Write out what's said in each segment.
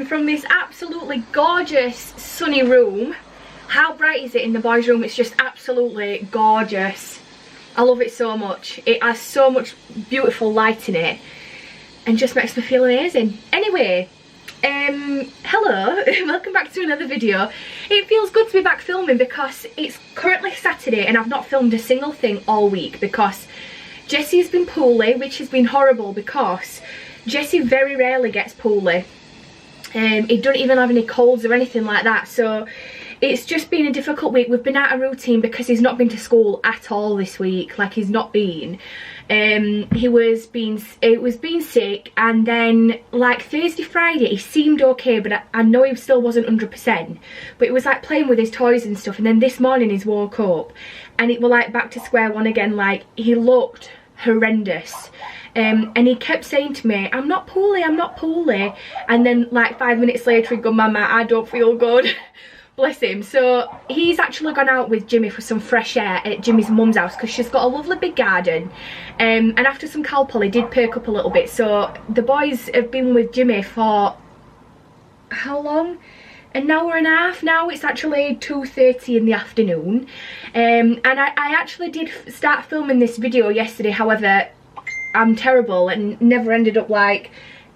from this absolutely gorgeous sunny room. How bright is it in the boys' room? It's just absolutely gorgeous. I love it so much. It has so much beautiful light in it and just makes me feel amazing. Anyway, hello, welcome back to another video. It feels good to be back filming because it's currently Saturday and I've not filmed a single thing all week because Jessie has been poorly, which has been horrible because Jessie very rarely gets poorly. He doesn't even have any colds or anything like that, so it's just been a difficult week. We've been out of routine because he's not been to school at all this week. Like, he's not been. It was being sick, and then like Thursday, Friday he seemed okay, but I know he still wasn't 100%, but it was like playing with his toys and stuff. And then this morning he's woke up and it was like back to square one again. Like, he looked horrendous. And he kept saying to me, I'm not poorly, I'm not poorly. And then like 5 minutes later he'd go, Mama, I don't feel good. Bless him. So he's actually gone out with Jimmy for some fresh air at Jimmy's mum's house because she's got a lovely big garden. And after some Calpol he did perk up a little bit. So the boys have been with Jimmy for how long? An hour and a half now. It's actually 2:30 in the afternoon. And I actually did start filming this video yesterday, however I'm terrible and never ended up like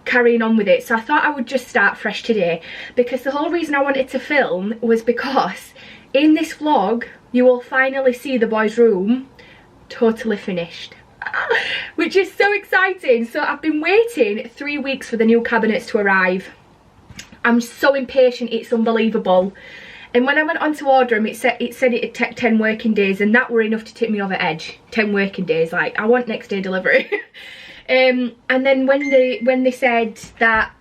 carrying on with it, so I thought I would just start fresh today because the whole reason I wanted to film was because in this vlog you will finally see the boys' room totally finished, which is so exciting. So I've been waiting 3 weeks for the new cabinets to arrive. I'm so impatient, it's unbelievable. And when I went on to order them, it said it'd take 10 working days, and that were enough to tip me over edge. 10 working days, like, I want next day delivery. And then when they said that,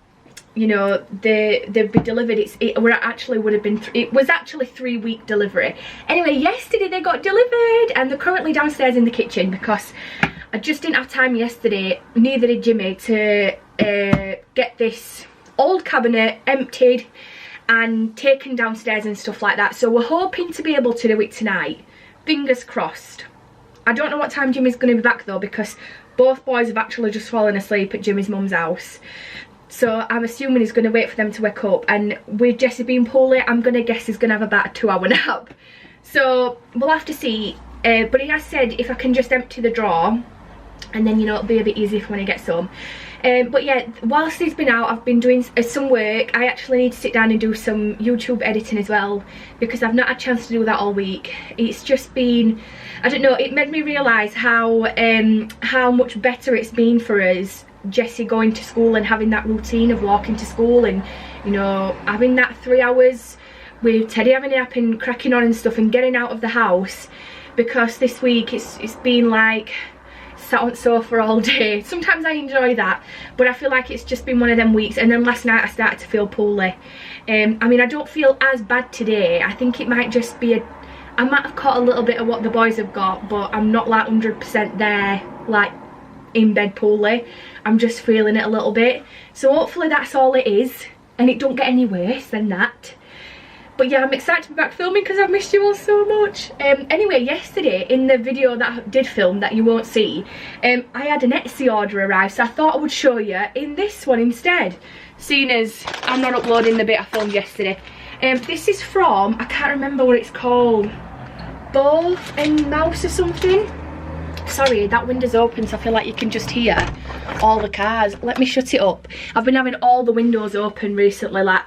you know, they'd be delivered, it was actually 3-week delivery. Anyway, yesterday they got delivered and they're currently downstairs in the kitchen because I just didn't have time yesterday, neither did Jimmy, to get this old cabinet emptied and taken downstairs and stuff like that. So we're hoping to be able to do it tonight. Fingers crossed. I don't know what time Jimmy's going to be back though because both boys have actually just fallen asleep at Jimmy's mum's house. So I'm assuming he's going to wait for them to wake up. And with Jessie being poorly, I'm going to guess he's going to have about a 2-hour nap. So we'll have to see. But he has said if I can just empty the drawer and then, you know, it'll be a bit easier for when he gets home. But yeah, whilst he's been out, I've been doing some work. I actually need to sit down and do some YouTube editing as well because I've not had a chance to do that all week. It's just been, I don't know, it made me realise how much better it's been for us, Jessie going to school and having that routine of walking to school and, you know, having that 3 hours with Teddy having a nap and cracking on and stuff and getting out of the house, because this week it's been like sat on the sofa all day. Sometimes I enjoy that, but I feel like it's just been one of them weeks. And then last night I started to feel poorly. I mean, I don't feel as bad today. I think it might just be I might have caught a little bit of what the boys have got, but I'm not like 100% there, like in bed poorly. I'm just feeling it a little bit. So hopefully that's all it is and it don't get any worse than that. But yeah, I'm excited to be back filming because I've missed you all so much. Anyway, yesterday in the video that I did film that you won't see, I had an Etsy order arrive, so I thought I would show you in this one instead, seeing as I'm not uploading the bit I filmed yesterday. This is from, I can't remember what it's called, Ball and Mouse or something. Sorry, that window's open so I feel like you can just hear all the cars. Let me shut it up. I've been having all the windows open recently, like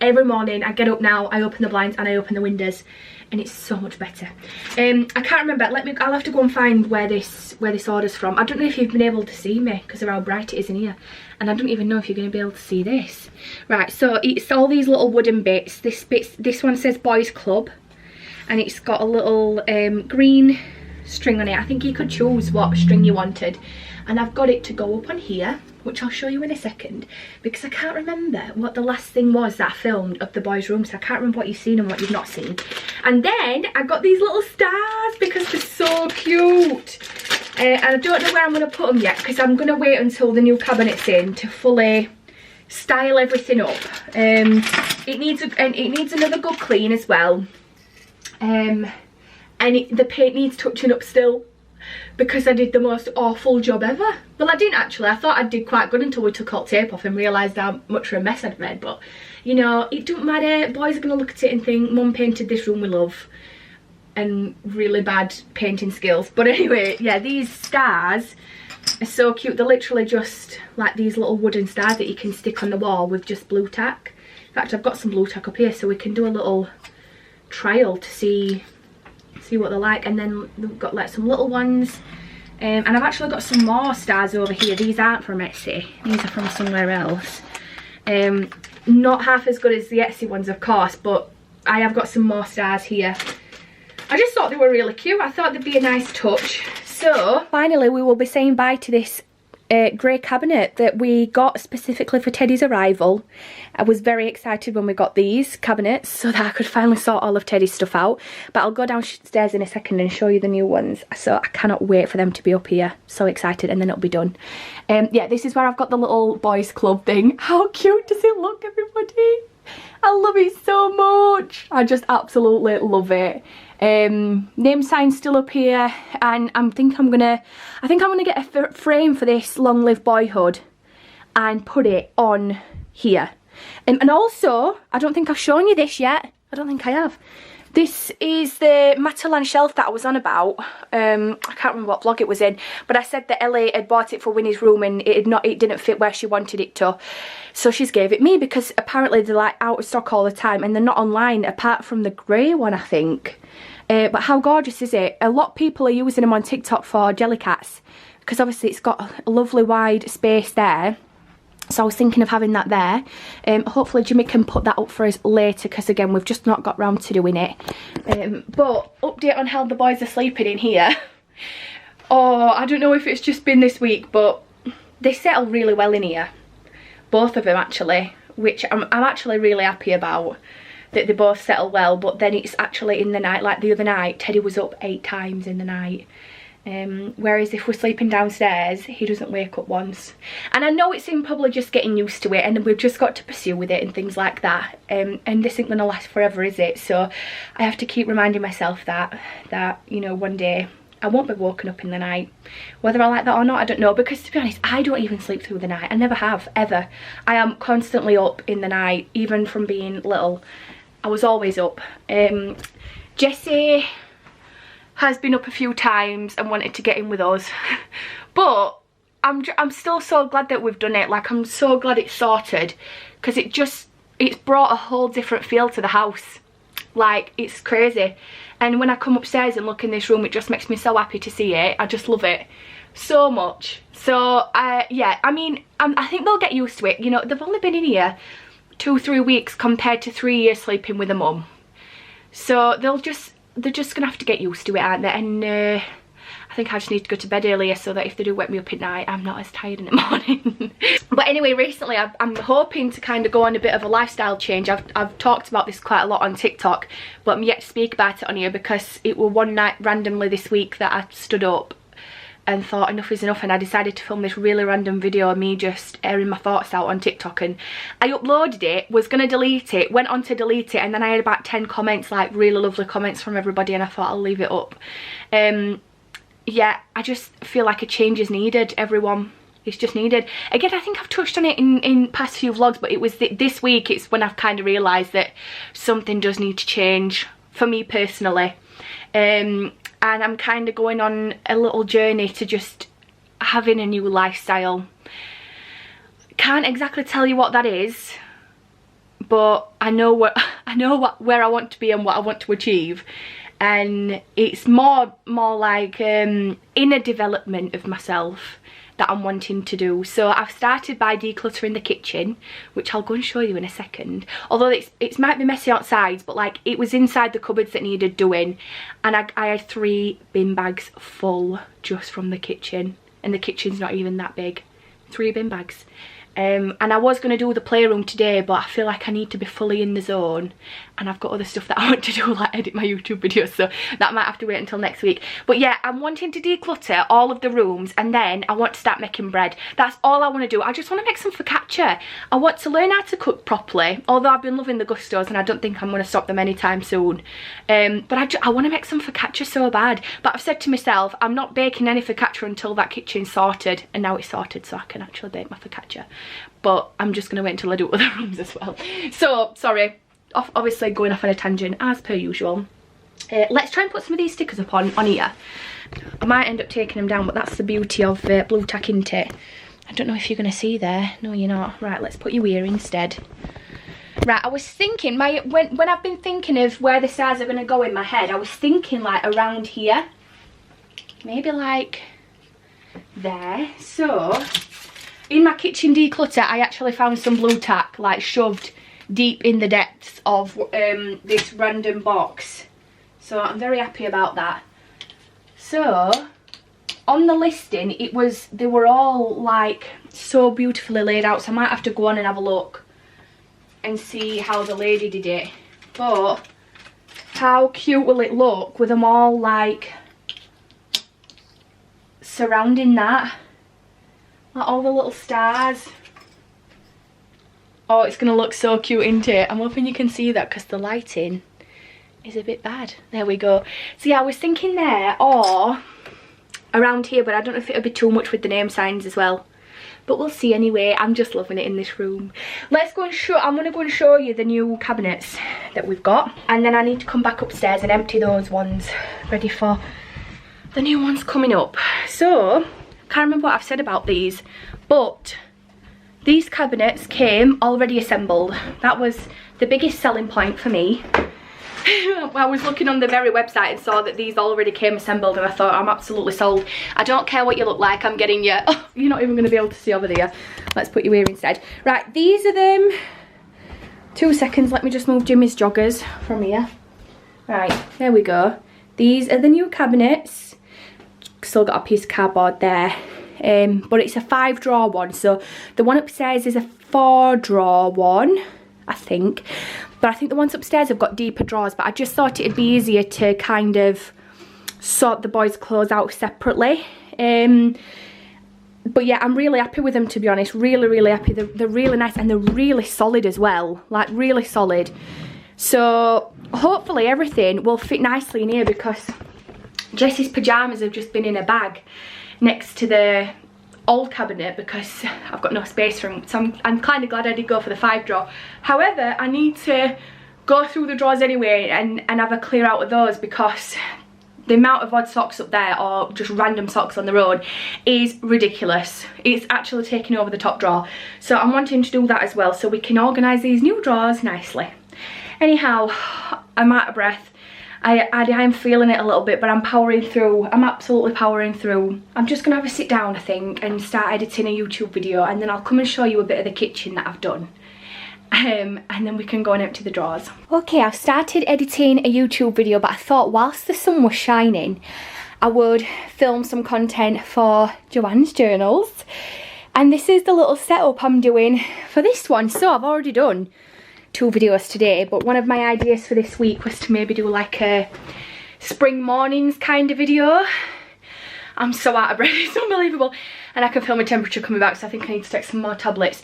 every morning I get up now, I open the blinds and I open the windows and it's so much better. I can't remember, I'll have to go and find where this order's from. I don't know if you've been able to see me because of how bright it is in here, and I don't even know if you're going to be able to see this. Right, so it's all these little wooden bits. This one says Boys Club and it's got a little green string on it. I think you could choose what string you wanted, and I've got it to go up on here, which I'll show you in a second because I can't remember what the last thing was that I filmed of the boys' room, so I can't remember what you've seen and what you've not seen. And then I got these little stars because they're so cute, and I don't know where I'm going to put them yet because I'm going to wait until the new cabinet's in to fully style everything up. It needs another good clean as well. And the paint needs touching up still. because I did the most awful job ever. Well, I didn't actually. I thought I did quite good until we took all tape off and realised how much of a mess I'd made. But, you know, it don't matter. Boys are going to look at it and think, Mum painted this room with love and really bad painting skills. But anyway, yeah, these stars are so cute. They're literally just like these little wooden stars that you can stick on the wall with just blue tack. In fact, I've got some blue tack up here so we can do a little trial to see what they're like. And then we've got like some little ones, and I've actually got some more stars over here. These aren't from Etsy, these are from somewhere else. Not half as good as the Etsy ones, of course, but I have got some more stars here. I just thought they were really cute. I thought they'd be a nice touch. So finally we will be saying bye to this grey cabinet that we got specifically for Teddy's arrival. I was very excited when we got these cabinets so that I could finally sort all of Teddy's stuff out, but I'll go downstairs in a second and show you the new ones. So I cannot wait for them to be up here. So excited, and then it'll be done. Yeah, this is where I've got the little boys club thing. How cute does it look, everybody? I love it so much. I just absolutely love it. Name sign still up here, and I think I'm gonna get a frame for this Long Live Boyhood and put it on here. And also, I don't think I've shown you this yet. I don't think I have. This is the Matalan shelf that I was on about. I can't remember what vlog it was in, but I said that Ellie had bought it for Winnie's room and it didn't fit where she wanted it to. So she's gave it me because apparently they're like out of stock all the time and they're not online apart from the grey one, I think. But how gorgeous is it? A lot of people are using them on TikTok for Jellycats because obviously it's got a lovely wide space there. So I was thinking of having that there. Hopefully Jimmy can put that up for us later because again we've just not got round to doing it. But update on how the boys are sleeping in here. Oh, I don't know if it's just been this week, but they settle really well in here. Both of them actually, which I'm actually really happy about. That they both settle well, but then it's actually in the night. Like the other night, Teddy was up 8 times in the night. Whereas if we're sleeping downstairs, he doesn't wake up once. And I know it's him probably just getting used to it and we've just got to pursue with it and things like that. And this isn't going to last forever, is it? So I have to keep reminding myself that, you know, one day I won't be woken up in the night. Whether I like that or not, I don't know. Because to be honest, I don't even sleep through the night. I never have, ever. I am constantly up in the night, even from being little. I was always up. Jessie has been up a few times and wanted to get in with us, but I'm still so glad that we've done it. Like, I'm so glad it's sorted because it's brought a whole different feel to the house. Like, it's crazy. And when I come upstairs and look in this room, it just makes me so happy to see it. I just love it so much. So yeah, I mean, I think they'll get used to it. You know, they've only been in here 2-3 weeks compared to 3 years sleeping with a mum, so they're just gonna have to get used to it, aren't they? And I think I just need to go to bed earlier so that if they do wake me up at night, I'm not as tired in the morning. But anyway, recently I'm hoping to kind of go on a bit of a lifestyle change. I've talked about this quite a lot on TikTok, but I'm yet to speak about it on here because it was one night randomly this week that I stood up and thought enough is enough, and I decided to film this really random video of me just airing my thoughts out on TikTok. And I uploaded it, was going to delete it, went on to delete it, and then I had about 10 comments, like really lovely comments from everybody, and I thought I'll leave it up. Yeah, I just feel like a change is needed, everyone. It's just needed. Again, I think I've touched on it in past few vlogs, but it was this week, it's when I've kind of realised that something does need to change for me personally. And I'm kind of going on a little journey to just having a new lifestyle. Can't exactly tell you what that is, but I know where I want to be and what I want to achieve. And it's more like inner development of myself that I'm wanting to do. So I've started by decluttering the kitchen, which I'll go and show you in a second. Although it might be messy outside, but like it was inside the cupboards that needed doing, and I had 3 bin bags full just from the kitchen, and the kitchen's not even that big. 3 bin bags. And I was going to do the playroom today, but I feel like I need to be fully in the zone, and I've got other stuff that I want to do, like edit my YouTube videos, so that might have to wait until next week. But yeah, I'm wanting to declutter all of the rooms, and then I want to start making bread. That's all I want to do. I just want to make some focaccia. I want to learn how to cook properly, although I've been loving the gustos and I don't think I'm going to stop them anytime soon. But I want to make some focaccia so bad. But I've said to myself, I'm not baking any focaccia until that kitchen's sorted, and now it's sorted, so I can actually bake my focaccia. But I'm just going to wait until I do other rooms as well. So, sorry, obviously going off on a tangent as per usual. Let's try and put some of these stickers up on here. I might end up taking them down, but that's the beauty of blue tack, isn't it? I don't know if you're going to see there. No, you're not. Right, let's put you here instead. Right, I was thinking, when I've been thinking of where the stars are going to go in my head, I was thinking like around here. Maybe like there. So, in my kitchen declutter, I actually found some blue tack like shoved deep in the depths of this random box. So I'm very happy about that. So on the listing, they were all like so beautifully laid out, so I might have to go on and have a look and see how the lady did it. But how cute will it look with them all like surrounding that, like all the little stars. Oh, it's gonna look so cute, isn't it? I'm hoping you can see that because the lighting is a bit bad. There we go. So yeah, I was thinking there or around here, but I don't know if it'll be too much with the name signs as well. But we'll see anyway. I'm just loving it in this room. Let's go and I'm gonna go and show you the new cabinets that we've got. And then I need to come back upstairs and empty those ones, ready for the new ones coming up. So, can't remember what I've said about these, but these cabinets came already assembled. That was the biggest selling point for me. I was looking on the very website and saw that these already came assembled, and I thought, I'm absolutely sold. I don't care what you look like, I'm getting you. Oh, you're not even going to be able to see over there. Let's put you here instead. Right, these are them. 2 seconds, let me just move Jimmy's joggers from here. Right, there we go. These are the new cabinets. Still got a piece of cardboard there. But it's a 5-drawer one, so the one upstairs is a 4-drawer one, I think. But I think the ones upstairs have got deeper drawers, but I just thought it'd be easier to kind of sort the boys' clothes out separately. But yeah, I'm really happy with them, to be honest. Really, really happy. They're really nice, and they're really solid as well. Like, really solid. So hopefully everything will fit nicely in here, because Jessie's pyjamas have just been in a bag next to the old cabinet because I've got no space for them. So I'm kind of glad I did go for the 5-drawer. However, I need to go through the drawers anyway and have a clear out of those, because the amount of odd socks up there, or just random socks on their own, is ridiculous. It's actually taking over the top drawer. So I'm wanting to do that as well, so we can organise these new drawers nicely. Anyhow, I'm out of breath. I'm feeling it a little bit, but I'm powering through. I'm absolutely powering through. I'm just going to have a sit down, I think, and start editing a YouTube video, and then I'll come and show you a bit of the kitchen that I've done. And then we can go and empty the drawers. Okay, I've started editing a YouTube video, but I thought whilst the sun was shining, I would film some content for Joanne's journals. And this is the little setup I'm doing for this one. So I've already done 2 videos today, but one of my ideas for this week was to maybe do like a spring mornings kind of video. I'm so out of breath, it's unbelievable. And I can feel my temperature coming back, so I think I need to take some more tablets.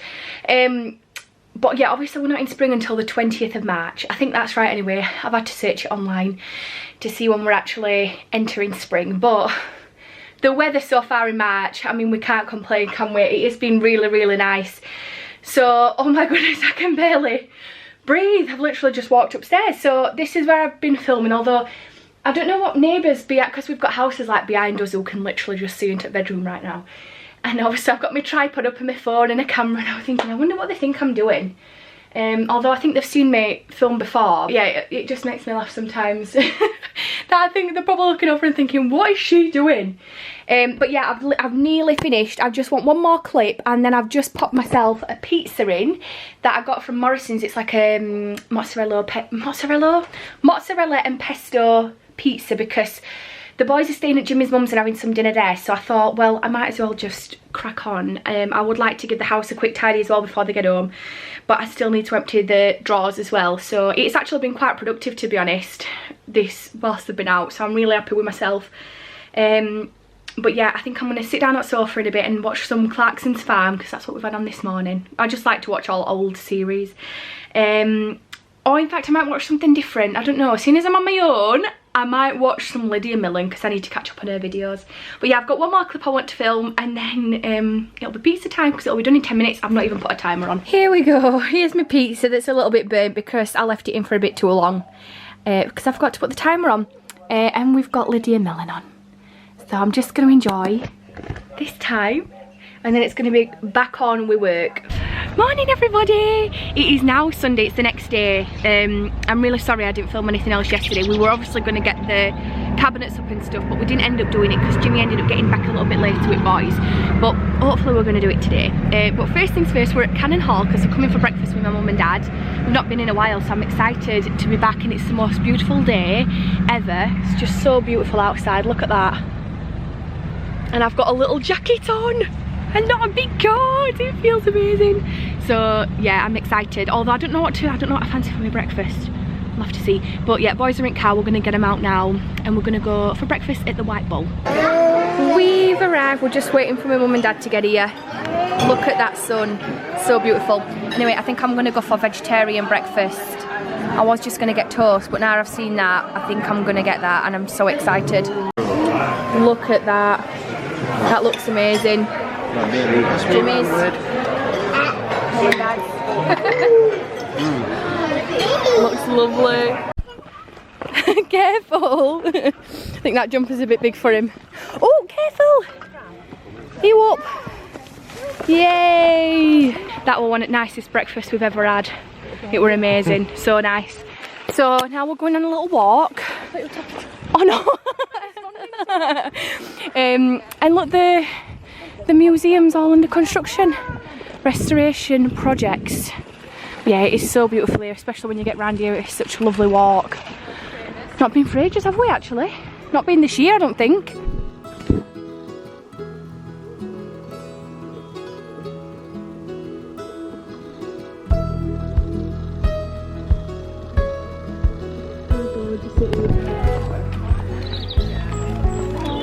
But yeah, obviously we're not in spring until the 20th of March. I think that's right anyway. I've had to search it online to see when we're actually entering spring. But the weather so far in March, I mean, we can't complain, can we? It has been really, really nice. So, oh my goodness, I can barely breathe. I've literally just walked upstairs. So this is where I've been filming, although I don't know what neighbours be at, because we've got houses like behind us who can literally just see into the bedroom right now. And obviously I've got my tripod up and my phone and a camera, and I was thinking, I wonder what they think I'm doing. Although I think they've seen me film before. Yeah, it just makes me laugh sometimes. That I think they're probably looking over and thinking, what is she doing? But yeah, I've nearly finished. I just want one more clip, and then I've just popped myself a pizza in that I got from Morrison's. It's like a mozzarella and pesto pizza, because The boys are staying at Jimmy's mum's and having some dinner there, so I thought, well, I might as well just crack on. I would like to give the house a quick tidy as well before they get home, but I still need to empty the drawers as well. So it's actually been quite productive, to be honest, this whilst they've been out, so I'm really happy with myself. But yeah, I think I'm going to sit down on the sofa in a bit and watch some Clarkson's Farm, because that's what we've had on this morning. I just like to watch all old series. Or in fact, I might watch something different. I don't know. As soon as I'm on my own, I might watch some Lydia Millen, because I need to catch up on her videos. But yeah, I've got one more clip I want to film, and then it'll be pizza time, because it'll be done in 10 minutes. I've not even put a timer on. Here we go. Here's my pizza that's a little bit burnt because I left it in for a bit too long, because I forgot to put the timer on. And we've got Lydia Millen on. So I'm just going to enjoy this time, and then it's going to be back on with work. Morning everybody! It is now Sunday, it's the next day. I'm really sorry I didn't film anything else yesterday. We were obviously going to get the cabinets up and stuff, but we didn't end up doing it because Jimmy ended up getting back a little bit later with boys. But hopefully we're going to do it today. But first things first, we're at Cannon Hall because we're coming for breakfast with my mum and dad. We've not been in a while, so I'm excited to be back, and it's the most beautiful day ever. It's just so beautiful outside, look at that. And I've got a little jacket on and not a big coat. It feels amazing. So yeah, I'm excited. Although I don't know what I fancy for my breakfast. I'll have to see. But yeah, boys are in car. We're gonna get them out now, and we're gonna go for breakfast at the White Bull. We've arrived. We're just waiting for my mum and dad to get here. Look at that sun. So beautiful. Anyway, I think I'm gonna go for vegetarian breakfast. I was just gonna get toast, but now I've seen that, I think I'm gonna get that, and I'm so excited. Look at that. That looks amazing. Jimmy's. Looks lovely. Careful. I think that jumper's a bit big for him. Oh, careful. You up. Yay. That was one of the nicest breakfasts we've ever had. It were amazing. So nice. So now we're going on a little walk. Oh no. And look, the museum's all under construction, restoration projects. Yeah, it is so beautiful here, especially when you get round here. It's such a lovely walk. Not been for ages, have we actually? Not been this year, I don't think.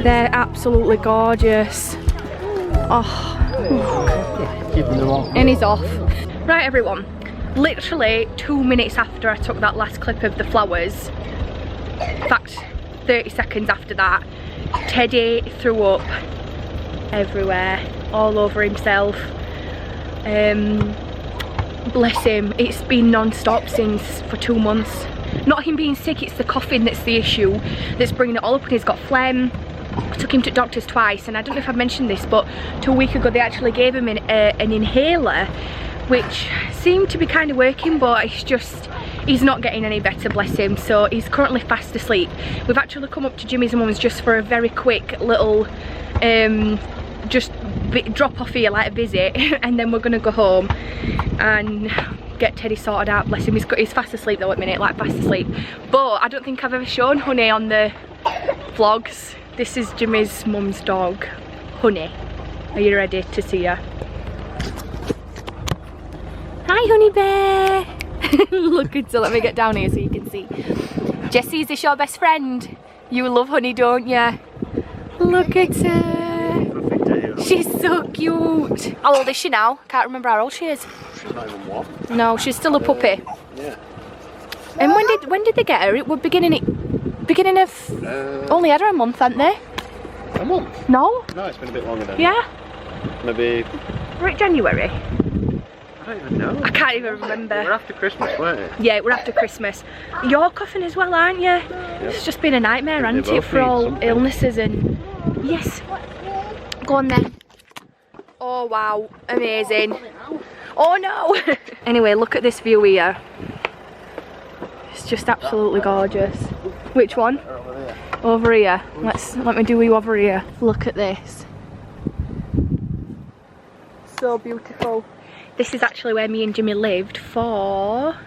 They're absolutely gorgeous. Oh, and he's off. Right everyone, literally 2 minutes after I took that last clip of the flowers, in fact 30 seconds after that, Teddy threw up everywhere, all over himself. Bless him, it's been non-stop for 2 months. Not him being sick, it's the coughing that's the issue, that's bringing it all up, and he's got phlegm. I took him to doctors twice, and I don't know if I've mentioned this, but 2 weeks ago they actually gave him an inhaler, which seemed to be kind of working, but it's just, he's not getting any better, bless him. So he's currently fast asleep. We've actually come up to Jimmy's mum's just for a very quick little just drop off here, like a visit, and then we're gonna go home and get Teddy sorted out, bless him. He's fast asleep though at the minute, like fast asleep. But I don't think I've ever shown Honey on the vlogs. This is Jimmy's mum's dog, Honey. Are you ready to see her? Hi, Honey Bear. Look at her. Let me get down here so you can see. Jessie, is this your best friend? You love Honey, don't you? Look at her. She's so cute. How old is she now? Can't remember how old she is. She's not even what? No, she's still a puppy. Yeah. And when did they get her? It was beginning of only had her a month, hadn't they? A month? No. No, it's been a bit longer than. Yeah. Maybe. Right, January. I don't even know. I can't even remember. We're after Christmas, weren't it? Yeah, we're after Christmas. You're coughing as well, aren't you? Yep. It's just been a nightmare, hasn't it, for all something. Illnesses and... Yes. Go on then. Oh wow, amazing. Oh no! Anyway, look at this view here. It's just absolutely gorgeous. Which one? Over here. Let me do you over here. Look at this. So beautiful. This is actually where me and Jimmy lived for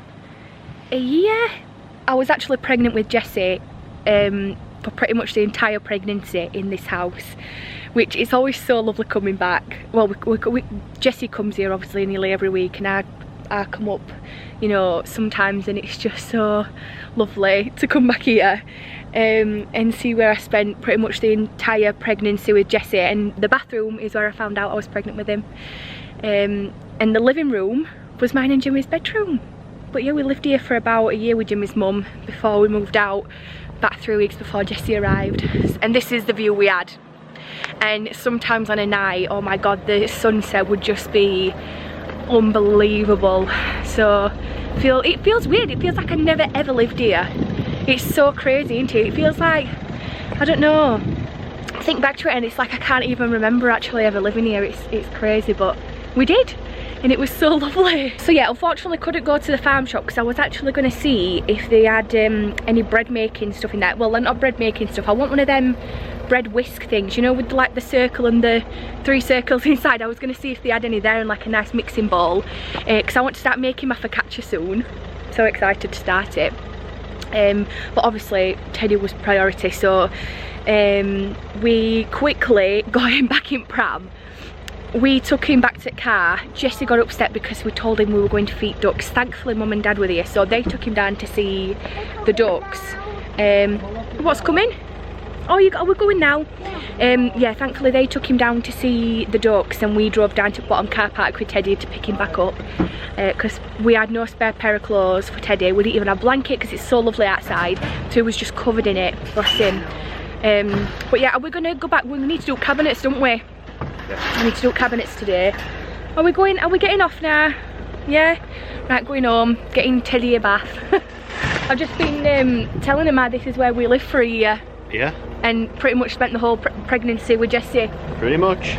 a year. I was actually pregnant with Jessie for pretty much the entire pregnancy in this house, which is always so lovely coming back. Well, Jessie comes here obviously nearly every week, and I come up, you know, sometimes, and it's just so lovely to come back here and see where I spent pretty much the entire pregnancy with Jessie. And the bathroom is where I found out I was pregnant with him, and the living room was mine and Jimmy's bedroom. But yeah, we lived here for about a year with Jimmy's mum before we moved out, about 3 weeks before Jessie arrived. And this is the view we had. And sometimes on a night, oh my god, the sunset would just be unbelievable. So it feels weird. It feels like I never ever lived here. It's so crazy, isn't it? It feels like, I don't know, I think back to it and it's like I can't even remember actually ever living here. It's crazy, but we did, and it was so lovely. So yeah, unfortunately couldn't go to the farm shop because I was actually going to see if they had any bread making stuff in there. Well, not bread making stuff, I want one of them bread whisk things, you know, with like the circle and the 3 circles inside. I was going to see if they had any there and like a nice mixing bowl, because I want to start making my focaccia soon. So excited to start it. But obviously Teddy was priority, so we quickly got him back in pram. We took him back to the car. Jessie got upset because we told him we were going to feed ducks. Thankfully Mum and Dad were there, so they took him down to see the ducks. What's coming? Oh, we're going now. Yeah, thankfully they took him down to see the ducks, and we drove down to the bottom car park with Teddy to pick him back up, because we had no spare pair of clothes for Teddy. We didn't even have a blanket because it's so lovely outside, so he was just covered in it, bless him. But yeah, we're gonna go back. We need to do cabinets, don't we? Yeah. We need to do cabinets today. Are we getting off now? Yeah? Right, going home, getting Teddy a bath. I've just been telling him how this is where we live for a year. Yeah. And pretty much spent the whole pregnancy with Jessie. Pretty much.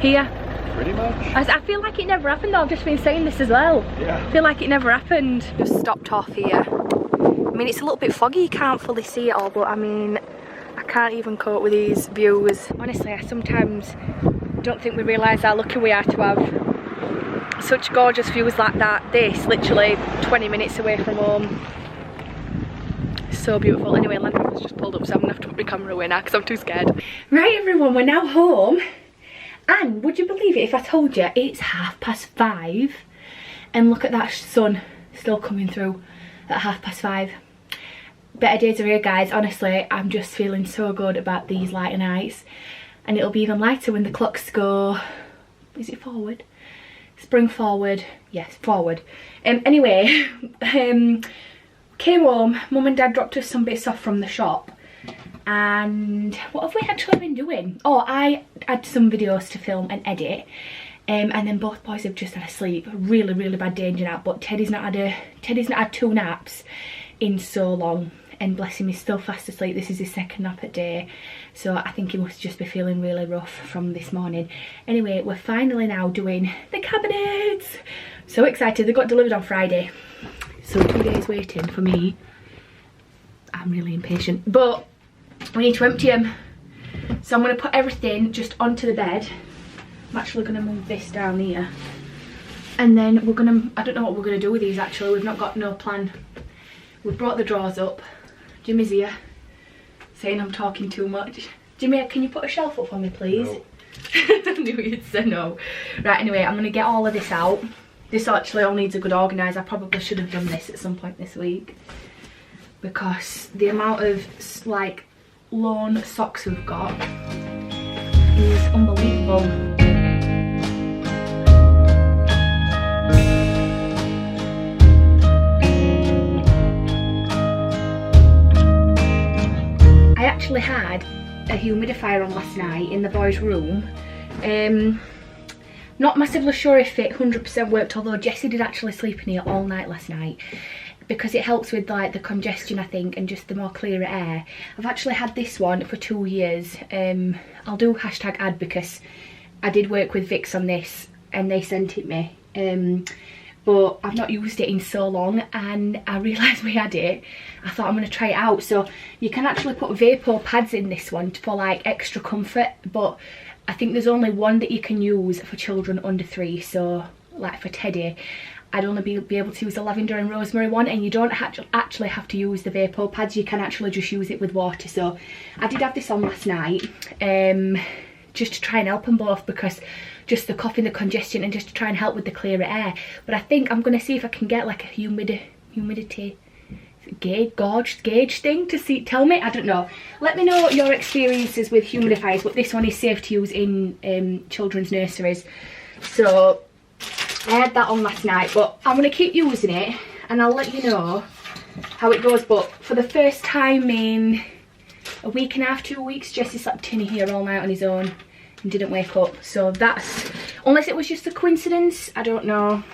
Here. Pretty much. I feel like it never happened though. I've just been saying this as well. Yeah. I feel like it never happened. Just stopped off here. I mean, it's a little bit foggy, you can't fully see it all, but I mean, I can't even cope with these views. Honestly, I sometimes don't think we realise how lucky we are to have such gorgeous views like that. This, literally 20 minutes away from home. So beautiful. Anyway, Land Rover's just pulled up, so I'm gonna have to put my camera away now because I'm too scared. Right everyone, we're now home, and would you believe it if I told you it's 5:30 and look at that sun still coming through at 5:30. Better days are here, guys. Honestly, I'm just feeling so good about these lighter nights, and it'll be even lighter when the clocks go, is it forward? Spring forward, yes, forward. Anyway, came home, Mum and Dad dropped us some bits off from the shop, and what have we actually been doing? Oh, I had some videos to film and edit, and then both boys have just had a sleep. Really, really bad danger nap, but Teddy's not had 2 naps in so long, and bless him, he's still fast asleep. This is his 2nd nap a day, so I think he must just be feeling really rough from this morning. Anyway, we're finally now doing the cabinets. So excited. They got delivered on Friday. So 2 days waiting for me. I'm really impatient, but we need to empty them. So I'm going to put everything just onto the bed. I'm actually going to move this down here, and then we're going to, I don't know what we're going to do with these actually. We've not got no plan. We've brought the drawers up. Jimmy's here saying I'm talking too much. Jimmy, can you put a shelf up for me please? No. I knew you'd say no. Right, anyway, I'm going to get all of this out. This actually all needs a good organise. I probably should have done this at some point this week, because the amount of like lawn socks we've got is unbelievable. I actually had a humidifier on last night in the boys' room. Not massively sure if it 100% worked, although Jessie did actually sleep in here all night last night, because it helps with like the congestion, I think, and just the more clearer air. I've actually had this one for 2 years. I'll do #ad because I did work with Vix on this and they sent it me. But I've not used it in so long, and I realised we had it. I thought I'm going to try it out. So you can actually put vapor pads in this one for like extra comfort, but I think there's only one that you can use for children under 3, so like for Teddy. I'd only be able to use the lavender and rosemary one, and you don't actually have to use the vapor pads, you can actually just use it with water. So I did have this on last night, just to try and help them both, because just the coughing, the congestion, and just to try and help with the clearer air. But I think I'm going to see if I can get like a humidity gauge thing to see, tell me, I don't know. Let me know your experiences with humidifiers, but this one is safe to use in children's nurseries. So I had that on last night, but I'm going to keep using it and I'll let you know how it goes. But for the first time in a week and a half, 2 weeks, Jesse slept in here all night on his own and didn't wake up. So that's, unless it was just a coincidence, I don't know,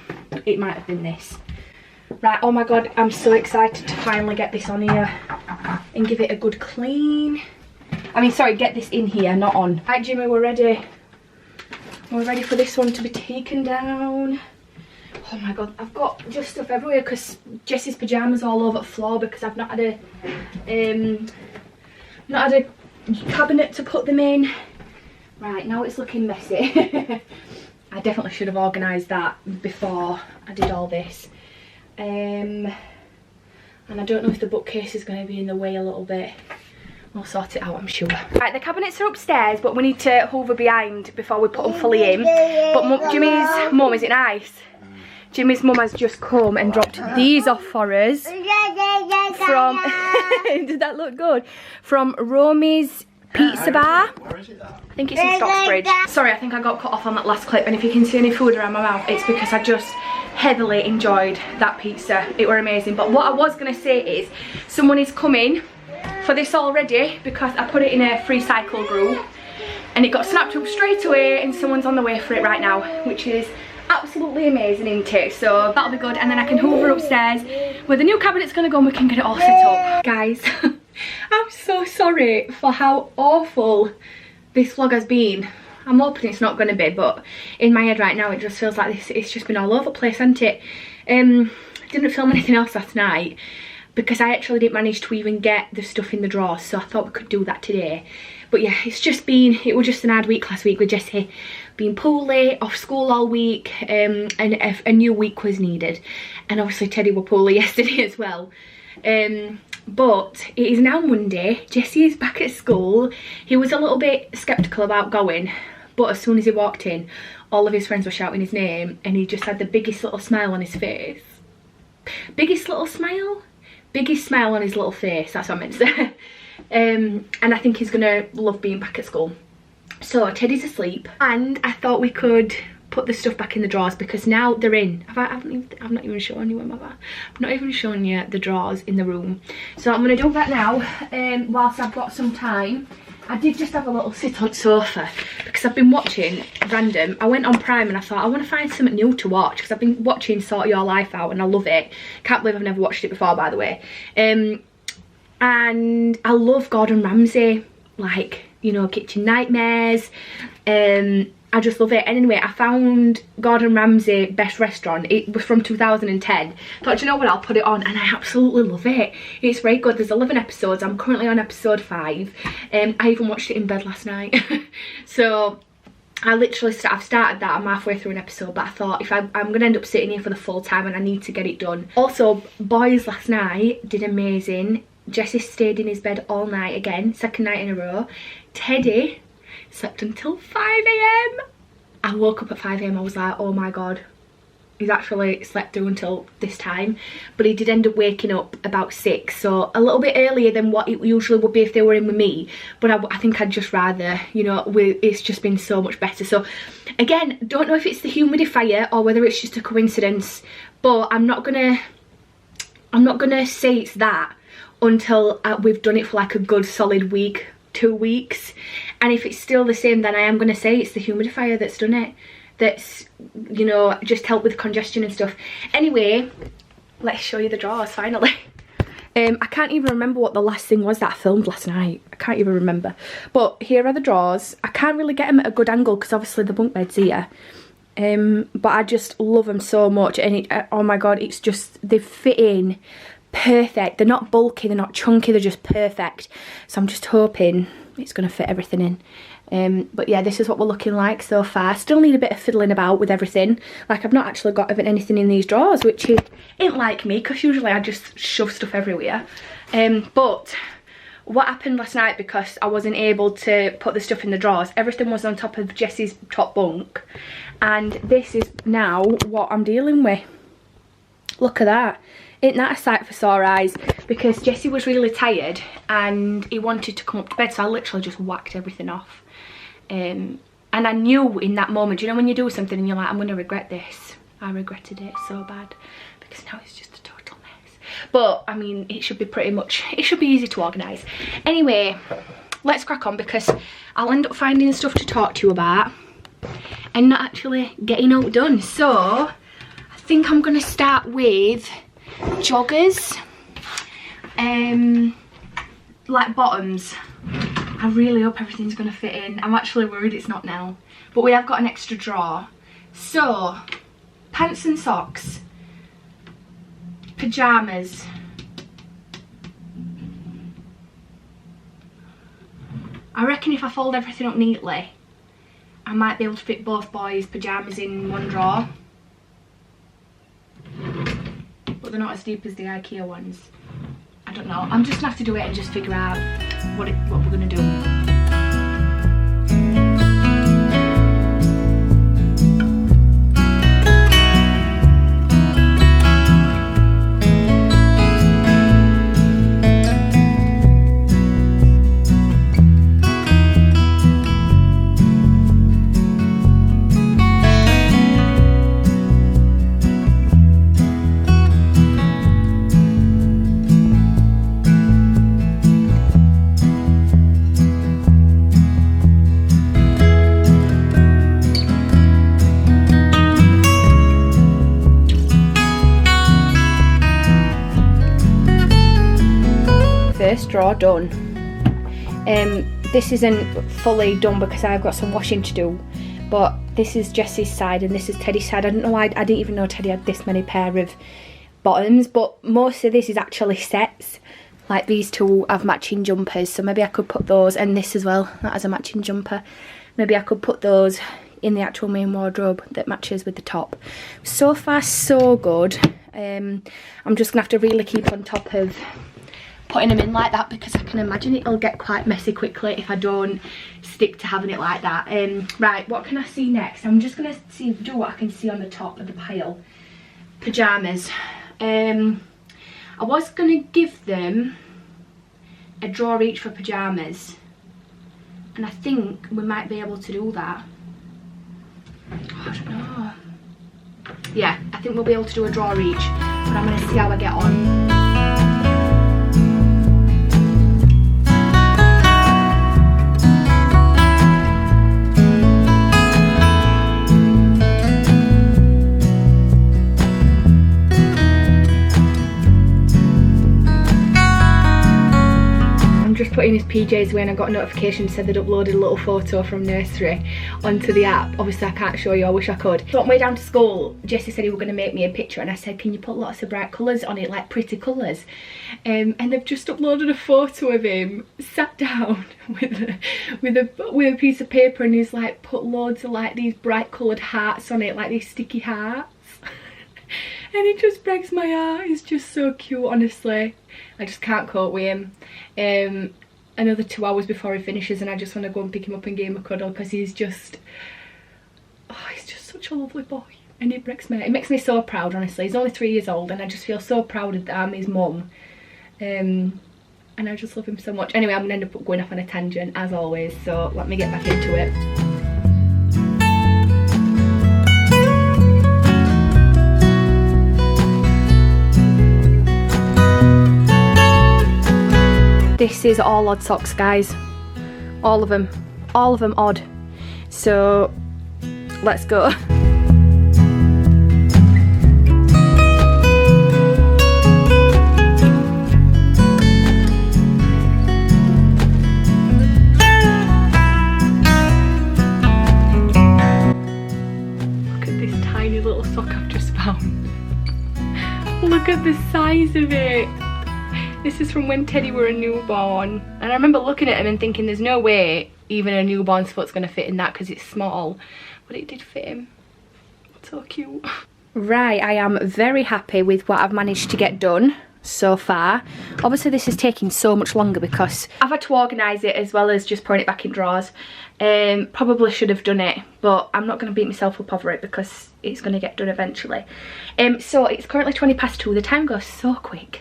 it might have been this. Right, oh my god, I'm so excited to finally get this on here and give it a good clean. I mean, sorry, get this in here, not on. Right, Jimmy, we're ready. We're ready for this one to be taken down. Oh my god, I've got just stuff everywhere because Jesse's pyjamas all over the floor because I've not had a cabinet to put them in. Right, now it's looking messy. I definitely should have organised that before I did all this. And I don't know if the bookcase is going to be in the way a little bit. We'll sort it out, I'm sure. Right, the cabinets are upstairs, but we need to hoover behind before we put them fully in. But Jimmy's mum, is it nice? Jimmy's mum has just come and dropped these off for us from, did that look good? From Romy's Pizza Bar. Where is it that? I think it's in Stocksbridge. Sorry, I think I got cut off on that last clip, and if you can see any food around my mouth, it's because I just heavily enjoyed that pizza. It were amazing. But what I was going to say is, someone is coming for this already because I put it in a free cycle group and it got snapped up straight away, and someone's on the way for it right now, which is absolutely amazing, isn't it? So that'll be good, and then I can hoover upstairs where the new cabinet's going to go and we can get it all set up. Guys, I'm so sorry for how awful this vlog has been. I'm hoping it's not going to be, but in my head right now it just feels like this. It's just been all over the place, hasn't it? Didn't film anything else last night because I actually didn't manage to even get the stuff in the drawers, so I thought we could do that today. But yeah, it was just an hard week last week with Jessie being poorly, off school all week, and a new week was needed. And obviously Teddy were poorly yesterday as well. But it is now Monday. Jessie is back at school. He was a little bit sceptical about going, but as soon as he walked in, all of his friends were shouting his name and he just had the biggest little smile on his face. Biggest little smile? Biggest smile on his little face, that's what I meant to say. And I think he's gonna love being back at school. So Teddy's asleep, and I thought we could put the stuff back in the drawers because now they're in. I've not even shown you I've not even shown you the drawers in the room. So I'm gonna do that now, whilst I've got some time. I did just have a little sit on sofa because I've been watching random. I went on Prime and I thought I want to find something new to watch because I've been watching Sort Your Life Out and I love it. Can't believe I've never watched it before, by the way. And I love Gordon Ramsay, like, you know, Kitchen Nightmares. I just love it. And anyway, I found Gordon Ramsay Best Restaurant. It was from 2010. Thought, you know what, I'll put it on, and I absolutely love it. It's very good. There's 11 episodes. I'm currently on episode 5. I even watched it in bed last night. So I literally I've started that. I'm halfway through an episode, but I thought if I'm going to end up sitting here for the full time and I need to get it done. Also, boys last night did amazing. Jesse stayed in his bed all night again, second night in a row. Teddy slept until 5 AM. I woke up at 5 AM, I was like, oh my god, he's actually slept through until this time. But he did end up waking up about 6, so a little bit earlier than what it usually would be if they were in with me. But I think I'd just rather, you know, it's just been so much better. So again, don't know if it's the humidifier or whether it's just a coincidence, but I'm not gonna say it's that until we've done it for like a good solid week, 2 weeks. And if it's still the same, then I am going to say it's the humidifier that's done it. That's, you know, just helped with congestion and stuff. Anyway, let's show you the drawers finally. I can't even remember what the last thing was that I filmed last night. I can't even remember. But here are the drawers. I can't really get them at a good angle because obviously the bunk bed's here. But I just love them so much. And oh my god, it's just, they fit in perfect. They're not bulky, they're not chunky, they're just perfect. So I'm just hoping it's going to fit everything in. But yeah, this is what we're looking like so far. Still need a bit of fiddling about with everything. Like, I've not actually got even anything in these drawers, which ain't like me, because usually I just shove stuff everywhere. But what happened last night, because I wasn't able to put the stuff in the drawers, everything was on top of Jessie's top bunk, and this is now what I'm dealing with. Look at that. Ain't that a sight for sore eyes? Because Jessie was really tired and he wanted to come up to bed, so I literally just whacked everything off. And I knew in that moment, you know when you do something and you're like, I'm going to regret this. I regretted it so bad, because now it's just a total mess. But I mean, it should be it should be easy to organise. Anyway, let's crack on, because I'll end up finding stuff to talk to you about and not actually getting all done. So I think I'm going to start with joggers, like bottoms. I really hope everything's going to fit in. I'm actually worried it's not now, but we have got an extra drawer. So pants and socks, pyjamas, I reckon if I fold everything up neatly, I might be able to fit both boys' pyjamas in one drawer. But they're not as deep as the IKEA ones. I don't know. I'm just gonna have to do it and just figure out what we're gonna do. First drawer done. This isn't fully done because I've got some washing to do, but this is Jessie's side and this is Teddy's side. I don't know why, I didn't even know Teddy had this many pair of bottoms, but most of this is actually sets. Like these two have matching jumpers, so maybe I could put those, and this as well, that has a matching jumper. Maybe I could put those in the actual main wardrobe that matches with the top. So far so good. I'm just gonna have to really keep on top of putting them in like that, because I can imagine it'll get quite messy quickly if I don't stick to having it like that. Right, what can I see next? I'm just gonna do what I can see on the top of the pile. Pyjamas. I was gonna give them a drawer each for pyjamas, and I think we might be able to do that. Oh, I don't know. Yeah, I think we'll be able to do a drawer each, but I'm gonna see how I get on. Putting his PJs away, and I got a notification said they'd uploaded a little photo from nursery onto the app. Obviously I can't show you, I wish I could. So on the way down to school, Jessie said he was going to make me a picture, and I said, can you put lots of bright colours on it, like pretty colours? And they've just uploaded a photo of him sat down with a piece of paper, and he's like put loads of like these bright coloured hearts on it, like these sticky hearts. And it just breaks my heart. He's just so cute, honestly. I just can't cope with him. Another 2 hours before he finishes, and I just want to go and pick him up and give him a cuddle, because he's just such a lovely boy, and it makes me so proud, honestly. He's only 3 years old, and I just feel so proud that I'm his mum, and I just love him so much. Anyway, I'm gonna end up going off on a tangent as always, so let me get back into it. This is all odd socks, guys. All of them odd. So let's go. Look at this tiny little sock I've just found. Look at the size of it. This is from when Teddy were a newborn, and I remember looking at him and thinking there's no way even a newborn's foot's going to fit in that because it's small, but it did fit him. So cute. Right, I am very happy with what I've managed to get done so far. Obviously this is taking so much longer because I've had to organise it as well as just putting it back in drawers. Probably should have done it, but I'm not going to beat myself up over it because it's going to get done eventually. So it's currently 2:20 the time goes so quick.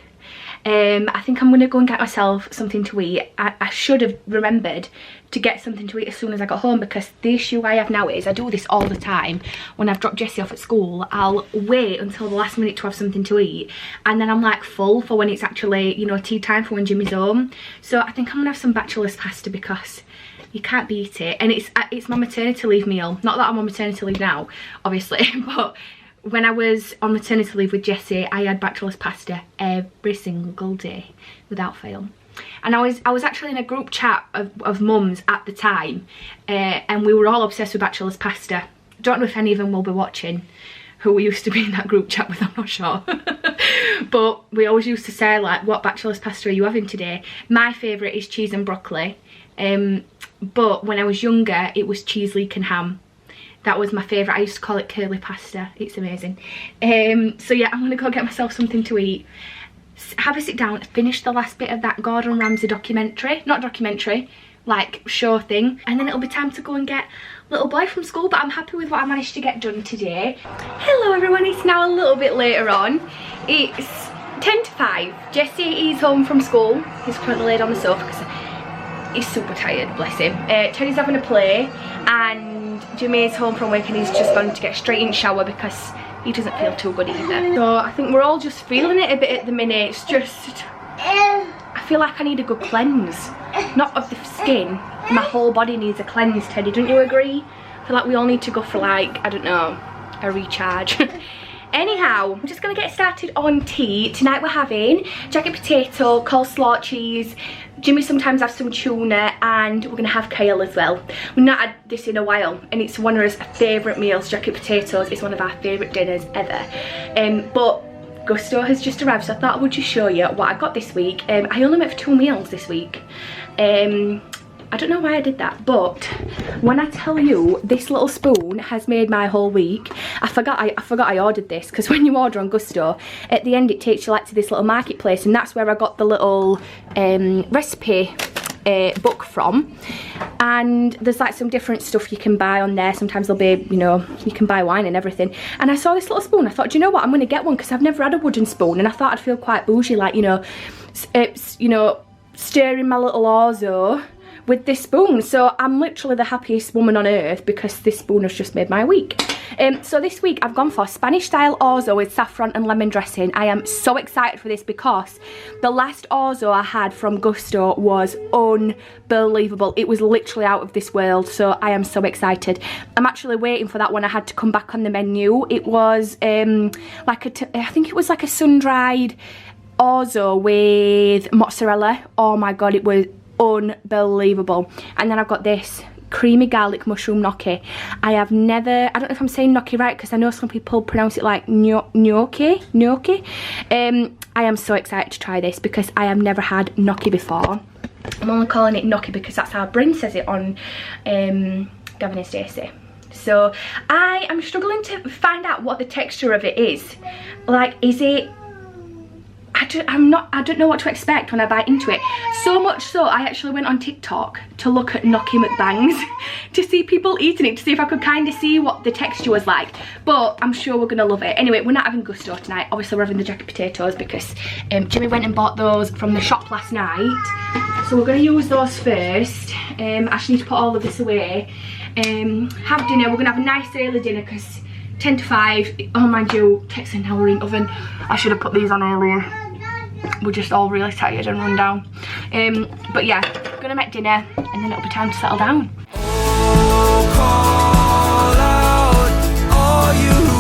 I think I'm going to go and get myself something to eat. I should have remembered to get something to eat as soon as I got home, because the issue I have now is I do this all the time. When I've dropped Jessie off at school, I'll wait until the last minute to have something to eat, and then I'm like full for when it's actually, you know, tea time for when Jimmy's home. So I think I'm going to have some bachelor's pasta because you can't beat it, and it's my maternity leave meal. Not that I'm on maternity leave now, obviously, but when I was on maternity leave with Jessie, I had bachelor's pasta every single day without fail. And I was actually in a group chat of mums at the time, and we were all obsessed with bachelor's pasta. Don't know if any of them will be watching who we used to be in that group chat with, I'm not sure. But we always used to say, like, what bachelor's pasta are you having today? My favourite is cheese and broccoli, but when I was younger it was cheese, leek and ham. That was my favourite. I used to call it curly pasta. It's amazing. So yeah, I'm going to go get myself something to eat, have a sit down, finish the last bit of that Gordon Ramsay documentary. Not documentary, like show thing. And then it'll be time to go and get little boy from school. But I'm happy with what I managed to get done today. Hello everyone, it's now a little bit later on. It's 5:10. Jessie is home from school. He's currently laid on the sofa because he's super tired, bless him. Teddy's having a play, and Jimmy is home from work and he's just gone to get straight in the shower because he doesn't feel too good either. So I think we're all just feeling it a bit at the minute. It's just, I feel like I need a good cleanse. Not of the skin, my whole body needs a cleanse, Teddy, don't you agree? I feel like we all need to go for, like, I don't know, a recharge. Anyhow, I'm just going to get started on tea. Tonight we're having jacket potato, coleslaw cheese. Jimmy sometimes has some tuna, and we're going to have kale as well. We've not had this in a while, and it's one of our favourite meals. Jacket potatoes is one of our favourite dinners ever. But Gusto has just arrived, so I thought I would just show you what I got this week. I only went for 2 meals this week. I don't know why I did that, but when I tell you this little spoon has made my whole week. I forgot I ordered this, because when you order on Gusto, at the end it takes you like to this little marketplace, and that's where I got the little recipe book from. And there's like some different stuff you can buy on there. Sometimes there'll be, you know, you can buy wine and everything. And I saw this little spoon. I thought, do you know what, I'm going to get one because I've never had a wooden spoon, and I thought I'd feel quite bougie, like, you know, stirring my little orzo with this spoon. So I'm literally the happiest woman on earth because this spoon has just made my week. So this week I've gone for Spanish style orzo with saffron and lemon dressing. I am so excited for this because the last orzo I had from Gusto was unbelievable. It was literally out of this world, so I am so excited. I'm actually waiting for that one. I had to come back on the menu. It was like I think it was like a sun-dried orzo with mozzarella. Oh my god, it was unbelievable. And then I've got this creamy garlic mushroom gnocchi. I don't know if I'm saying gnocchi right, because I know some people pronounce it like gnocchi. I am so excited to try this because I have never had gnocchi before. I'm only calling it gnocchi because that's how Bryn says it on Gavin and Stacey. So I am struggling to find out what the texture of it is. Like, is it, I don't know what to expect when I bite into it. So much so, I actually went on TikTok to look at gnocchi mukbangs to see people eating it, to see if I could kind of see what the texture was like. But I'm sure we're gonna love it. Anyway, we're not having Gusto tonight. Obviously, we're having the jacket potatoes because Jimmy went and bought those from the shop last night. So we're gonna use those first. I just need to put all of this away. Have dinner. We're gonna have a nice early dinner because 10 to 5. Oh, mind you, takes an hour in oven. I should have put these on earlier. We're just all really tired and run down. But yeah, gonna make dinner and then it'll be time to settle down. Oh, call out all you